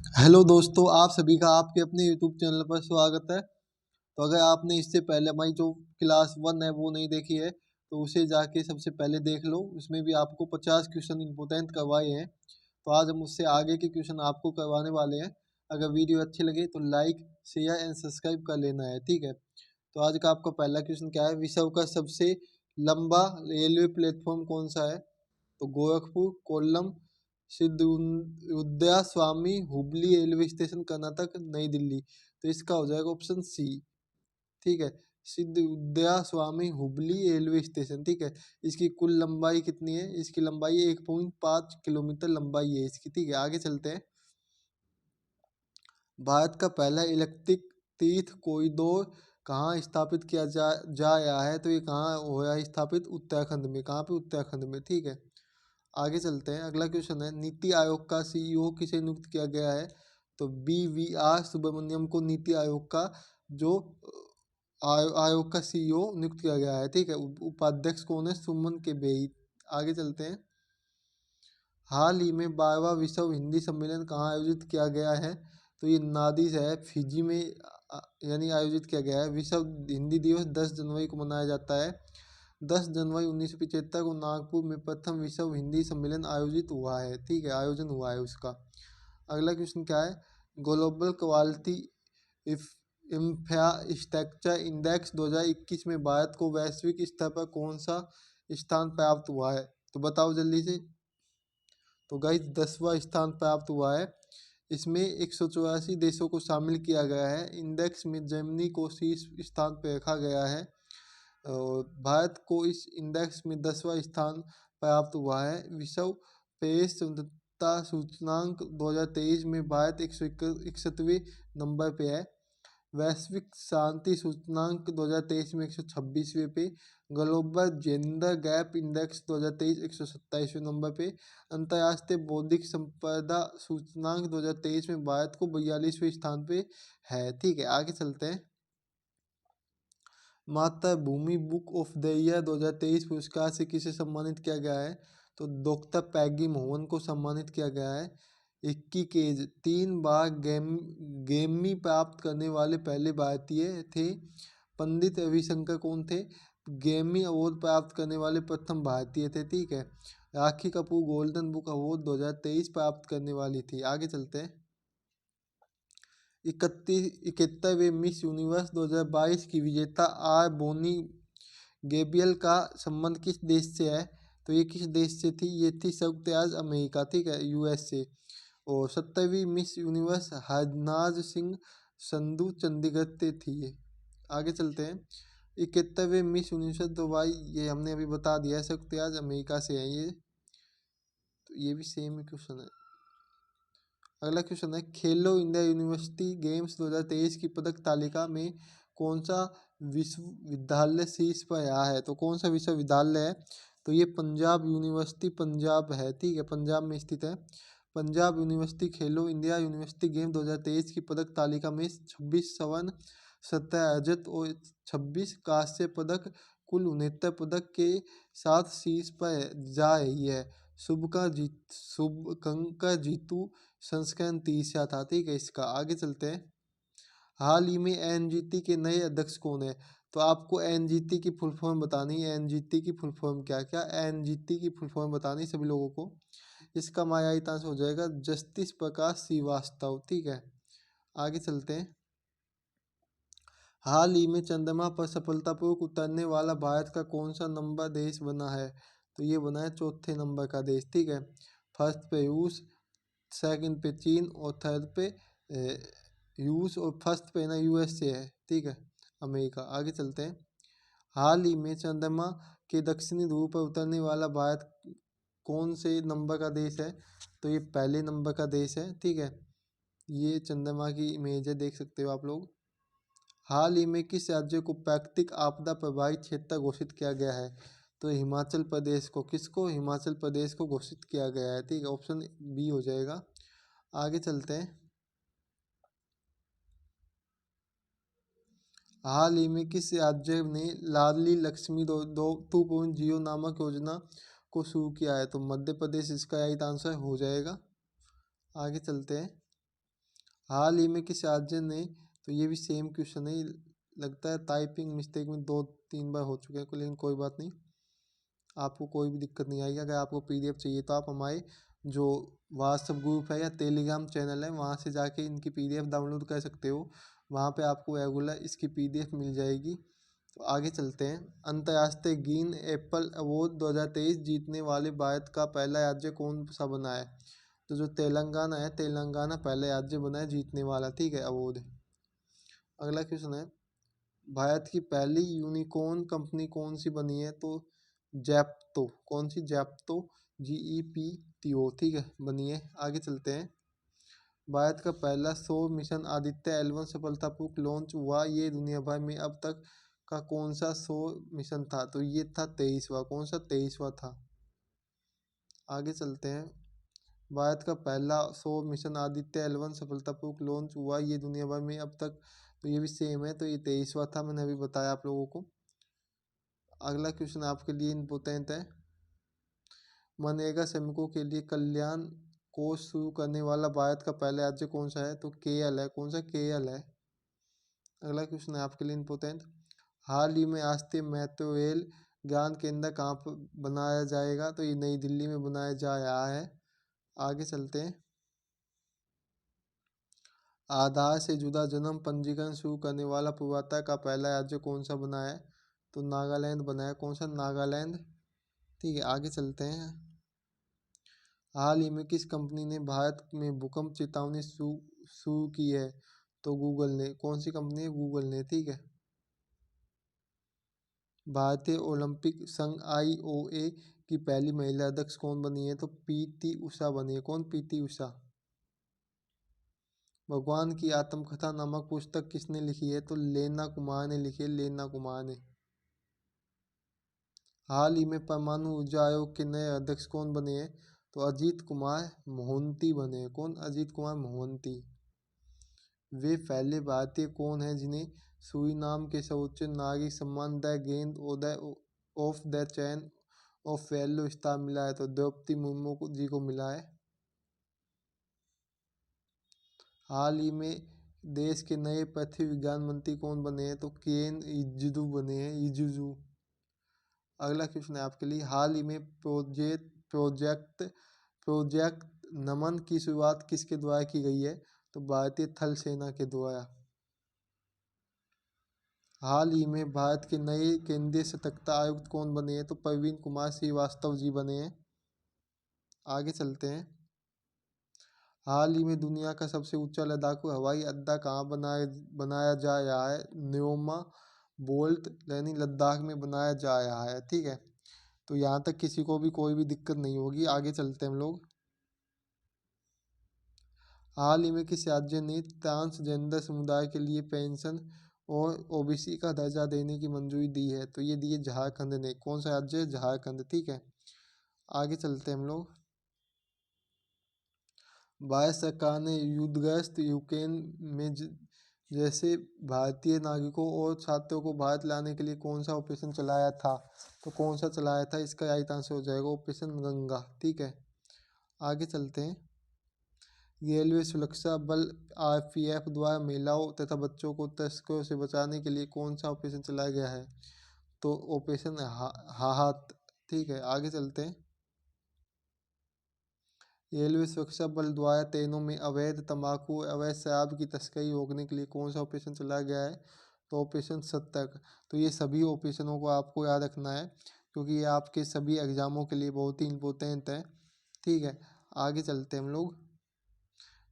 Hello दोस्तों, आप सभी का आपके अपने यूट्यूब चैनल पर स्वागत है। तो अगर आपने इससे पहले हमारी जो क्लास 1 है वो नहीं देखी है तो उसे जाके सबसे पहले देख लो। उसमें भी आपको 50 क्वेश्चन इंपोर्टेंट करवाए हैं। तो आज हम उससे आगे के क्वेश्चन आपको करवाने वाले हैं। अगर वीडियो अच्छी लगे तो लाइक, शेयर एंड सब्सक्राइब कर लेना है, ठीक है। तो आज का आपका पहला क्वेश्चन क्या है? विश्व का सबसे लंबा रेलवे प्लेटफॉर्म कौन सा है? तो गोरखपुर, कोल्लम, सिद्धुद्या स्वामी, हुबली रेलवे स्टेशन, कर्नाटक, नई दिल्ली। तो इसका हो जाएगा ऑप्शन सी, ठीक है। सिद्धुद्या स्वामी हुबली रेलवे स्टेशन, ठीक है। इसकी कुल लंबाई कितनी है? इसकी लंबाई 1.5 किलोमीटर लंबाई है इसकी, ठीक है। आगे चलते हैं। भारत का पहला इलेक्ट्रिक तीर्थ कॉरिडोर कहाँ स्थापित किया जा रहा है? तो ये कहाँ हो रहा है स्थापित? उत्तराखंड में। कहाँ पे? उत्तराखंड में, ठीक है। आगे चलते हैं। अगला क्वेश्चन है, नीति आयोग का सीईओ किसे नियुक्त किया गया है? तो BVR सुब्रमण्यम को नीति आयोग का जो आयोग का सीईओ नियुक्त किया गया है, ठीक है। उपाध्यक्ष कौन है? सुमन के बेई। आगे चलते हैं। हाल ही में 12वां विश्व हिंदी सम्मेलन कहाँ आयोजित किया गया है? तो ये नादिस है, फिजी में यानी आयोजित किया गया है। विश्व हिंदी दिवस 10 जनवरी को मनाया जाता है। 10 जनवरी 1975 को नागपुर में प्रथम विश्व हिंदी सम्मेलन आयोजित हुआ है, ठीक है। आयोजन हुआ है उसका। अगला क्वेश्चन क्या है? ग्लोबल क्वालिटी इंफ्रास्ट्रक्चर इंडेक्स 2021 में भारत को वैश्विक स्तर पर कौन सा स्थान प्राप्त हुआ है? तो बताओ जल्दी से। तो गाइस 10वां स्थान प्राप्त हुआ है। इसमें 184 देशों को शामिल किया गया है। इंडेक्स में जर्मनी को शीर्ष स्थान पर रखा गया है और भारत को इस इंडेक्स में 10वां स्थान प्राप्त हुआ है। विश्व प्रेस स्वतंत्रता सूचकांक 2023 में भारत 161वें नंबर पे है। वैश्विक शांति सूचकांक 2023 में 126वें पे। ग्लोबल जेंडर गैप इंडेक्स 2023 127वें नंबर पे। अंतर्राष्ट्रीय बौद्धिक संपदा सूचकांक 2023 में भारत को 42वें स्थान पे है, ठीक है। आगे चलते हैं। मातृभूमि बुक ऑफ द ईयर 2023 पुरस्कार से किसे सम्मानित किया गया है? तो डॉक्टर पैगी मोहन को सम्मानित किया गया है। 21 3 बार ग्रैमी प्राप्त करने वाले पहले भारतीय थे। पंडित रविशंकर कौन थे? ग्रैमी अवार्ड प्राप्त करने वाले प्रथम भारतीय थे, ठीक है। राखी कपूर गोल्डन बुक अवार्ड 2023 प्राप्त करने वाली थी। आगे चलते हैं। 71वें मिस यूनिवर्स 2022 की विजेता आर बोनी गेब्रियल का संबंध किस देश से है? तो ये किस देश से थी? ये थी संयुक्त राज्य अमेरिका, ठीक है, US से। और 70वीं मिस यूनिवर्स हरनाज सिंह संधू चंडीगढ़ से थी ये। आगे चलते हैं। 71वें मिस यूनिवर्स दुबई, ये हमने अभी बता दिया है, संयुक्त राज्य अमेरिका से है ये। तो ये भी सेम ही क्वेश्चन है। अगला क्वेश्चन है, खेलो इंडिया यूनिवर्सिटी गेम्स 2023 की पदक तालिका में कौन सा विश्वविद्यालय शीर्ष पर आया है? तो कौन सा विश्वविद्यालय है? तो ये पंजाब यूनिवर्सिटी पंजाब है, ठीक है, पंजाब में स्थित है। पंजाब यूनिवर्सिटी खेलो इंडिया यूनिवर्सिटी गेम 2023 की पदक तालिका में 26 स्वर्ण, 17 रजत और 26 कांस्य पदक, कुल 69 पदक के साथ शीर्ष पर जा रही है। शुभंकर जीतू संस्करण 30 था, ठीक है इसका। आगे चलते हैं। हाल ही में एनजीटी के नए अध्यक्ष कौन है? तो आपको एनजीटी की फुल फॉर्म बतानी है। एनजीटी की फुल फॉर्म क्या क्या? एनजीटी की फुल फॉर्म बतानी सभी लोगों को। इसका मायायित आंसर हो जाएगा जस्टिस प्रकाश श्रीवास्तव, ठीक है। आगे चलते हैं। हाल ही में चंद्रमा पर सफलतापूर्वक उतरने वाला भारत का कौन सा नंबर देश बना है? तो ये बना है चौथे नंबर का देश, ठीक है। फर्स्ट पे रूस, सेकंड पे चीन और थर्ड पे रूस और फर्स्ट पे ना USA है, ठीक है, अमेरिका। आगे चलते हैं। हाल ही में चंद्रमा के दक्षिणी ध्रुव पर उतरने वाला भारत कौन से नंबर का देश है? तो ये पहले नंबर का देश है, ठीक है। ये चंद्रमा की इमेज है, देख सकते हो आप लोग। हाल ही में किस राज्य को प्राकृतिक आपदा प्रभावित क्षेत्र घोषित किया गया है? तो हिमाचल प्रदेश को। किसको? हिमाचल प्रदेश को घोषित किया गया है, ठीक है, ऑप्शन बी हो जाएगा। आगे चलते हैं। हाल ही में किस राज्य ने लाडली लक्ष्मी 2.0 नामक योजना को शुरू किया है? तो मध्य प्रदेश इसका राइट आंसर हो जाएगा। आगे चलते हैं। हाल ही में किस राज्य ने, तो ये भी सेम क्वेश्चन है, लगता है टाइपिंग मिस्टेक में 2-3 बार हो चुके हैं, लेकिन कोई बात नहीं, आपको कोई भी दिक्कत नहीं आएगी। अगर आपको पीडीएफ चाहिए तो आप हमारे जो व्हाट्सएप ग्रुप है या टेलीग्राम चैनल है वहाँ से जाके इनकी पीडीएफ डाउनलोड कर सकते हो, वहाँ पे आपको रेगुलर इसकी पीडीएफ मिल जाएगी। तो आगे चलते हैं। अंतर्राष्ट्रीय ग्रीन एप्पल अवार्ड 2023 जीतने वाले भारत का पहला राज्य कौन सा बना है? तो जो तेलंगाना है, तेलंगाना पहले राज्य बना है जीतने वाला, ठीक है, अवार्ड। अगला क्वेश्चन है, भारत की पहली यूनिकॉर्न कंपनी कौन सी बनी है? तो जैप्टो, कौन सी? जैप्टो, GEPTO, ठीक है, बनी है। आगे चलते हैं। भारत का पहला सौर मिशन आदित्य L1 सफलतापूर्वक लॉन्च हुआ, ये दुनिया भर में अब तक का कौन सा सौर मिशन था? तो ये था 23वां, कौन सा? 23वां था। आगे चलते हैं। भारत का पहला सौर मिशन आदित्य L1 सफलतापूर्वक लॉन्च हुआ, ये दुनिया भर में अब तक, तो ये भी सेम है, तो ये 23वां था, मैंने अभी बताया आप लोगों को। अगला क्वेश्चन आपके लिए इम्पोर्टेंट है, मनरेगा श्रमिकों के लिए कल्याण कोष शुरू करने वाला भारत का पहला राज्य कौन सा है? तो केरल है, कौन सा? केरल है। अगला क्वेश्चन है आपके लिए इम्पोर्टेंट, हाल ही में राष्ट्रीय मेट्रो रेल ज्ञान केंद्र कहाँ पर बनाया जाएगा? तो ये नई दिल्ली में बनाया जा रहा है। आगे चलते हैं। आधार से जुड़ा जन्म पंजीकरण शुरू करने वाला पूर्वोत्तर का पहला राज्य कौन सा बना है? तो नागालैंड बना है, कौन सा? नागालैंड, ठीक है। आगे चलते हैं। हाल ही में किस कंपनी ने भारत में भूकंप चेतावनी शुरू की है? तो गूगल ने, कौन सी कंपनी है? गूगल ने, ठीक है। भारतीय ओलंपिक संघ IOA की पहली महिला अध्यक्ष कौन बनी है? तो PT उषा बनी है, कौन? PT उषा। भगवान की आत्मकथा नामक पुस्तक किसने लिखी है? तो लेना कुमार ने लिखी है, लेना कुमार ने। हाल ही में परमाणु ऊर्जा आयोग के नए अध्यक्ष कौन बने हैं? तो अजीत कुमार मोहंती बने हैं, कौन? अजीत कुमार मोहंती। वे पहले भारतीय कौन हैं जिन्हें सूरीनाम के सर्वोच्च नागरिक सम्मान the grand order of the chain of yellow star मिला है? तो द्रौपदी मुर्मू जी को मिला है। हाल ही में देश के नए पृथ्वी विज्ञान मंत्री कौन बने हैं? तो किरेन रिजिजू बने हैं, रिजिजू। अगला क्वेश्चन है आपके लिए, हाल ही में प्रोजेक्ट प्रोजेक्ट नमन की शुरुआत किसके द्वारा की गई है? तो भारतीय थल सेना के द्वारा। हाल ही में भारत के नए केंद्रीय सतर्कता आयुक्त कौन बने हैं? तो प्रवीण कुमार श्रीवास्तव जी बने हैं। आगे चलते हैं। हाल ही में दुनिया का सबसे ऊंचा लद्दाखी हवाई अड्डा कहाँ बनाया जा रहा है? न्योमा बोल्ट यानी लद्दाख में बनाया जा रहा है, ठीक है। तो यहाँ तक किसी को भी कोई भी दिक्कत नहीं होगी। आगे चलते हैं हम लोग। हाल ही में किस राज्य ने ट्रांसजेंडर समुदाय के लिए पेंशन और OBC का दर्जा देने की मंजूरी दी है? तो ये दी है झारखंड ने, कौन सा राज्य है? झारखंड, ठीक है। आगे चलते हैं हम लोग। भारत सरकार ने युद्धग्रस्त यूक्रेन में जैसे भारतीय नागरिकों और छात्रों को भारत लाने के लिए कौन सा ऑपरेशन चलाया था? तो कौन सा चलाया था? इसका राइट आंसर हो जाएगा ऑपरेशन गंगा, ठीक है। आगे चलते हैं। रेलवे सुरक्षा बल RPF द्वारा महिलाओं तथा बच्चों को तस्करों से बचाने के लिए कौन सा ऑपरेशन चलाया गया है? तो ऑपरेशन हाहात, ठीक है। आगे चलते हैं। रेलवे सुरक्षा बल द्वारा ट्रेनों में अवैध तंबाकू अवैध शराब की तस्करी रोकने के लिए कौन सा ऑपरेशन चलाया गया है? तो ऑपरेशन सतर्क। तो ये सभी ऑपरेशनों को आपको याद रखना है, क्योंकि ये आपके सभी एग्जामों के लिए बहुत ही इम्पोर्टेंट है, ठीक है। आगे चलते हैं हम लोग।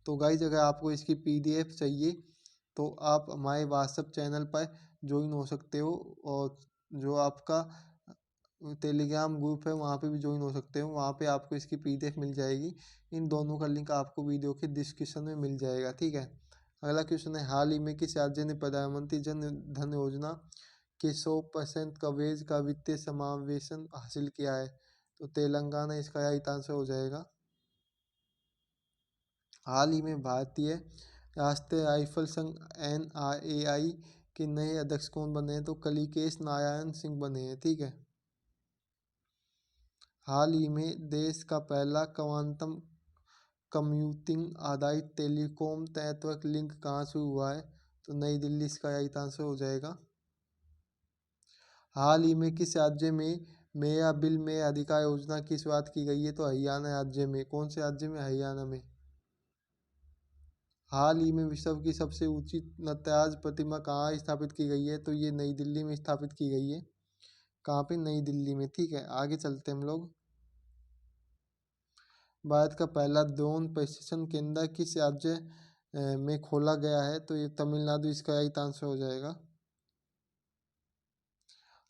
तो गाइज अगर आपको इसकी PDF चाहिए तो आप हमारे व्हाट्सएप चैनल पर ज्वाइन हो सकते हो, और जो आपका टेलीग्राम ग्रुप है वहाँ पे भी ज्वाइन हो सकते हो, वहाँ पे आपको इसकी PDF मिल जाएगी। इन दोनों का लिंक आपको वीडियो के डिस्क्रिप्शन में मिल जाएगा, ठीक है। अगला क्वेश्चन है, हाल ही में किस राज्य ने प्रधानमंत्री जन धन योजना के 100% कवरेज का वित्तीय समावेशन हासिल किया है? तो तेलंगाना इसका राइट आंसर हो जाएगा। हाल ही में भारतीय राष्ट्रीय राइफल संघ NRAI के नए अध्यक्ष कौन बने हैं? तो कलिकेश नारायण सिंह बने हैं, ठीक है। हाल ही में देश का पहला क्वांटम कंप्यूटिंग आधारित टेलीकॉम नेटवर्क लिंक कहाँ शुरू हुआ है? तो नई दिल्ली इसका राइट आंसर हो जाएगा। हाल ही में किस राज्य में मेरा बिल मेरा अधिकार योजना की शुरुआत की गई है? तो हरियाणा राज्य में। कौन से राज्य में? हरियाणा में। हाल ही में विश्व की सबसे ऊंची नटराज प्रतिमा कहाँ स्थापित की गई है? तो ये नई दिल्ली में स्थापित की गई है। कहाँ पे? नई दिल्ली में। ठीक है, आगे चलते हैं हम लोग। भारत का पहला ड्रोन प्रशिक्षण केंद्र किस राज्य में खोला गया है? तो ये तमिलनाडु इसका राइट आंसर हो जाएगा।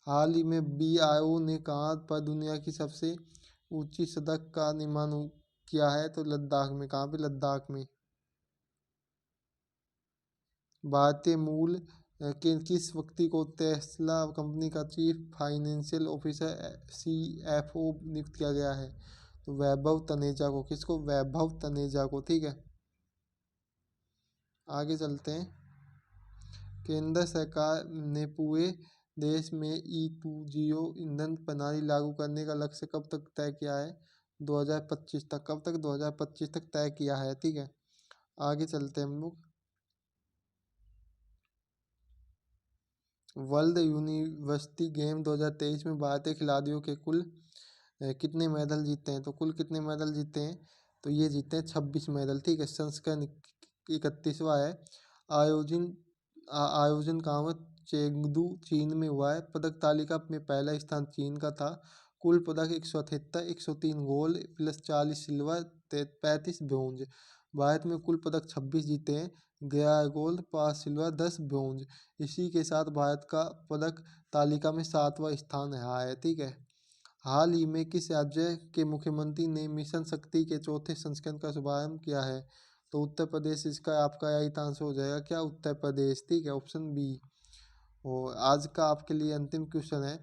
हाल ही में BIO ने कहाँ पर दुनिया की सबसे ऊंची सड़क का निर्माण किया है? तो लद्दाख में। कहाँ पे? लद्दाख में। भारतीय मूल के किस व्यक्ति को टेस्ला कंपनी का चीफ फाइनेंशियल ऑफिसर CFO नियुक्त किया गया है? तो वैभव तनेजा को। किसको? वैभव तनेजा को। ठीक है, आगे चलते हैं। केंद्र सरकार ने पूरे देश में E2G ईंधन प्रणाली लागू करने का लक्ष्य कब तक तय किया है? 2025 तक। कब तक? 2025 तक तय किया है। ठीक है, आगे चलते हैं हम लोग। वर्ल्ड यूनिवर्सिटी गेम 2023 में भारतीय खिलाड़ियों के कुल कितने मेडल जीते हैं? तो कुल कितने मेडल जीते हैं? तो ये जीते हैं 26 मेडल। ठीक है, संस्करण 31वां है। आयोजन आयोजन कहाँ हुआ? चेंगडू चीन में हुआ है। पदक तालिका में पहला स्थान चीन का था। कुल पदक 178, 103 gold plus 40 silver 35 bronze. Bharat में कुल पदक 26 जीते हैं। 11 गोल्ड, 5 सिल्वर, 10 ब्रोंज। इसी के साथ भारत का पदक तालिका में 7वां स्थान रहा है। ठीक है, हाल ही में किस राज्य के मुख्यमंत्री ने मिशन शक्ति के चौथे संस्करण का शुभारंभ किया है? तो उत्तर प्रदेश इसका आपका राइट आंसर हो जाएगा। क्या? उत्तर प्रदेश। ठीक है, ऑप्शन बी। और आज का आपके लिए अंतिम क्वेश्चन है।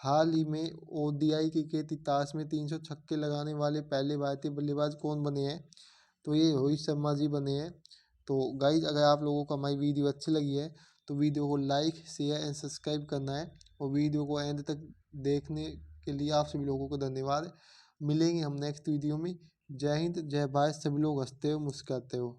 हाल ही में ODI क्रिकेट इतिहास में 300 छक्के लगाने वाले पहले भारतीय बल्लेबाज कौन बने हैं? तो ये रोहित शर्मा जी बने हैं। तो गाइज, अगर आप लोगों को हमारी वीडियो अच्छी लगी है तो वीडियो को लाइक, शेयर एंड सब्सक्राइब करना है। और वीडियो को एंड तक देखने के लिए आप सभी लोगों को धन्यवाद। मिलेंगे हम नेक्स्ट वीडियो में। जय हिंद, जय भारत। सभी लोग हंसते हो, मुस्कुराते हो।